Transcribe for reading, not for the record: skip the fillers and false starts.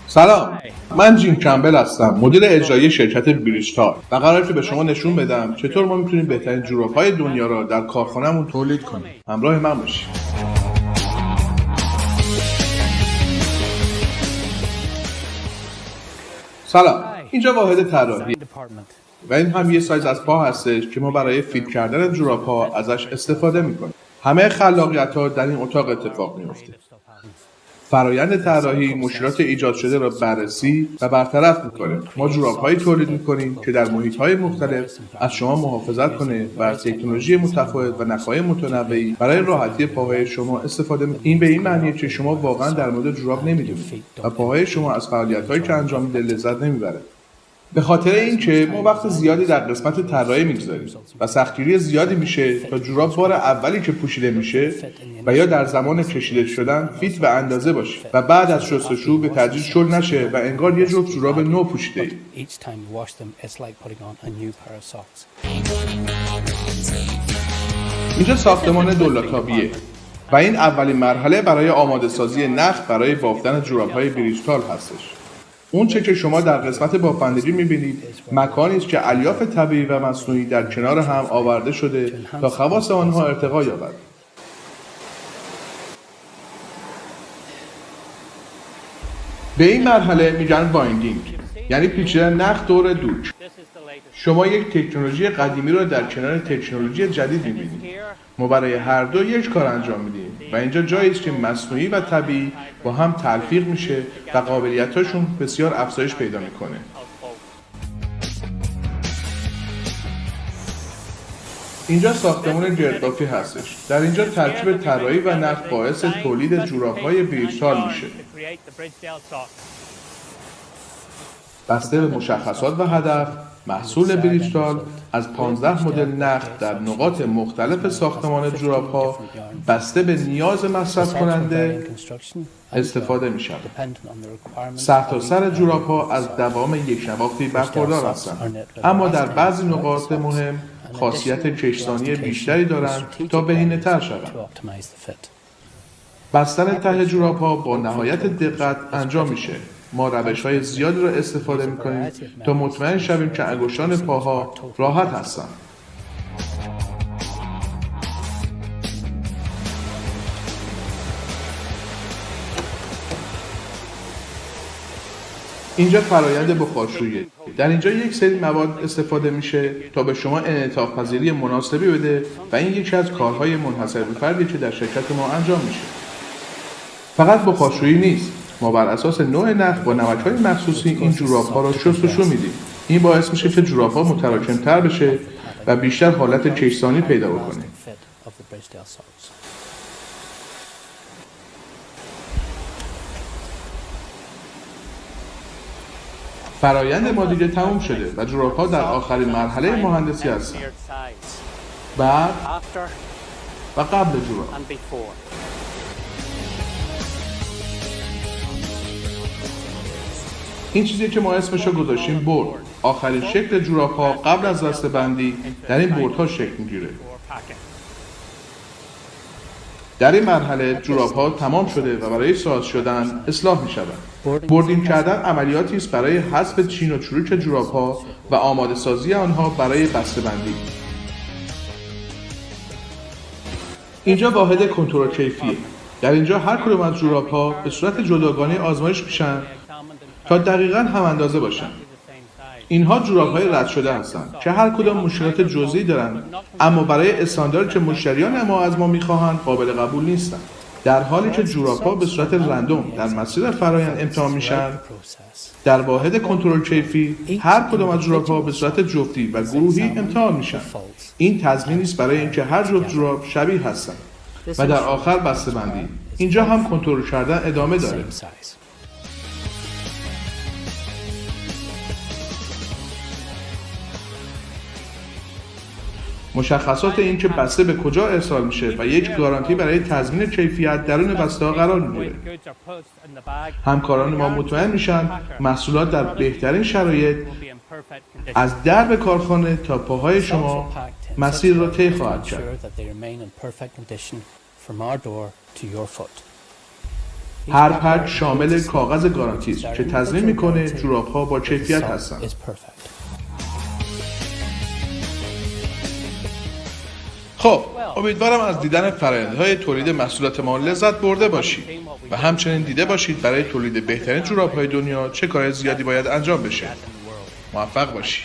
سلام، من جیم کمبل هستم، مدیر اجرایی شرکت بریجتال و قراره که به شما نشون بدم چطور ما میتونیم بهترین جوراب‌های دنیا را در کارخانه‌مون تولید کنیم. همراه من باشید. سلام، اینجا واحد طراحی و این هم یه سایز از پا هستش که ما برای فیت کردن جوراب‌ها ازش استفاده میکنیم. همه خلاقیت‌ها در این اتاق اتفاق میفته. فرایند طراحی مشکلات ایجاد شده را بررسی و برطرف می‌کنه. ما جوراب‌هایی تولید می‌کنیم که در محیط‌های مختلف از شما محافظت کنه و از تکنولوژی متفاوت و نخ‌های متنوعی برای راحتی پاهای شما استفاده می‌کنید. این به این معنیه که شما واقعاً در مورد جوراب نمی‌دونید و پاهای شما از فعالیت‌هایی که انجام میده لذت نمی‌بره. به خاطر اینکه ما وقت زیادی در قسمت طراحی می‌گذاریم و سختگیری زیادی میشه تا جوراب بار اولی که پوشیده میشه و یا در زمان کشیده شدن فیت و اندازه باشه و بعد از شستشو به تدریج شل نشه و انگار یه جفت جوراب نو پوشیده اید. اینجا ساختمان دولتابیه و این اولین مرحله برای آماده سازی نخ برای بافتن جوراب‌های بریجتال هستش. اون چه که شما در قسمت بافندگی می‌بینید مکانی است که الیاف طبیعی و مصنوعی در کنار هم آورده شده تا خواص آنها ارتقا یابد. به این مرحله میگن وایندینگ، یعنی پیچیدن نخ دور دوک. شما یک تکنولوژی قدیمی رو در کنار تکنولوژی جدید می‌بینید. ما برای هر دو یک کار انجام میدیم و اینجا جایی است که مصنوعی و طبیعی با هم تلفیق میشه و قابلیتاشون بسیار افزایش پیدا میکنه. اینجا ساختمان گردبافی هستش. در اینجا ترکیب طراحی و نخ باعث تولید جوراب‌های بریجتال میشه. بسته به مشخصات و هدف، محصول بریجتال از 15 مدل نخ در نقاط مختلف ساختمان جوراب‌ها بسته به نیاز مصرف کننده استفاده می شود. سرتاسر جوراب‌ها از دوام یک نواختی برخوردار هستند، اما در بعضی نقاط مهم خاصیت کش‌سانی بیشتری دارند تا بهینه‌تر شوند. بستن ته جوراب‌ها با نهایت دقت انجام میشه. ما روش‌های زیادی را استفاده می‌کنیم تا مطمئن شویم که انگشتان پاها راحت هستند. اینجا فرایند بخارشویی. در اینجا یک سری مواد استفاده میشه تا به شما انعطاف پذیری مناسبی بده و این یکی از کارهای منحصر به فردی که در شرکت ما انجام میشه. فقط بخارشویی نیست. ما بر اساس نوع نخ با نمک‌های مخصوصی این جوراب‌ها را شستشو میدیم. این باعث میشه که جوراب‌ها متراکم‌تر بشه و بیشتر حالت کش‌سانی پیدا بکنه. فرایند ما دیگه تموم شده و جوراب‌ها در آخرین مرحله مهندسی هستند. بعد و قبل جوراب. این چیزی که ما اسمشو گذاشتیم برد. آخرین شکل جوراب‌ها قبل از دسته‌بندی در این بردها شکل می‌گیره. در این مرحله جوراب‌ها تمام شده و برای ساز شدن اصلاح می‌شوند. بردینگ کردن عملیاتی است برای حذف چین و چروک جوراب‌ها و آماده سازی آنها برای بسته‌بندی. اینجا واحد کنترل کیفیه. در اینجا هر کدام از جوراب‌ها به صورت جداگانه آزمایش میشن تا دقیقاً هم اندازه باشن. اینها جوراب‌های رد شده هستند که هر کدام مشکلات جزئی دارند، اما برای استانداردی که مشتریان ما از ما می‌خواهند قابل قبول نیستند. در حالی که جوراب‌ها به صورت رندوم در مسیر فرآیند امتحان میشن، در واحد کنترل کیفی هر کدام از جوراب‌ها به صورت جفتی و گروهی امتحان میشن. این تضمینی است برای اینکه هر جفت جوراب شبیه هستند و در آخر بسته‌بندی. اینجا هم کنترل کردن ادامه داره. مشخصات این که بسته به کجا ارسال میشه و یک گارانتی برای تضمین کیفیت درون بسته‌ها قرار میگیره. همکاران ما مطمئن میشن محصولات در بهترین شرایط از درب کارخانه تا پاهای شما مسیر را طی خواهد کرد. هر پک شامل کاغذ گارانتی است که تضمین میکنه جوراب‌ها با کیفیت هستند. خب، امیدوارم از دیدن فرآیندهای تولید محصولات ما لذت برده باشید و همچنین دیده باشید برای تولید بهترین جوراب‌های دنیا چه کار زیادی باید انجام بشه. موفق باشید.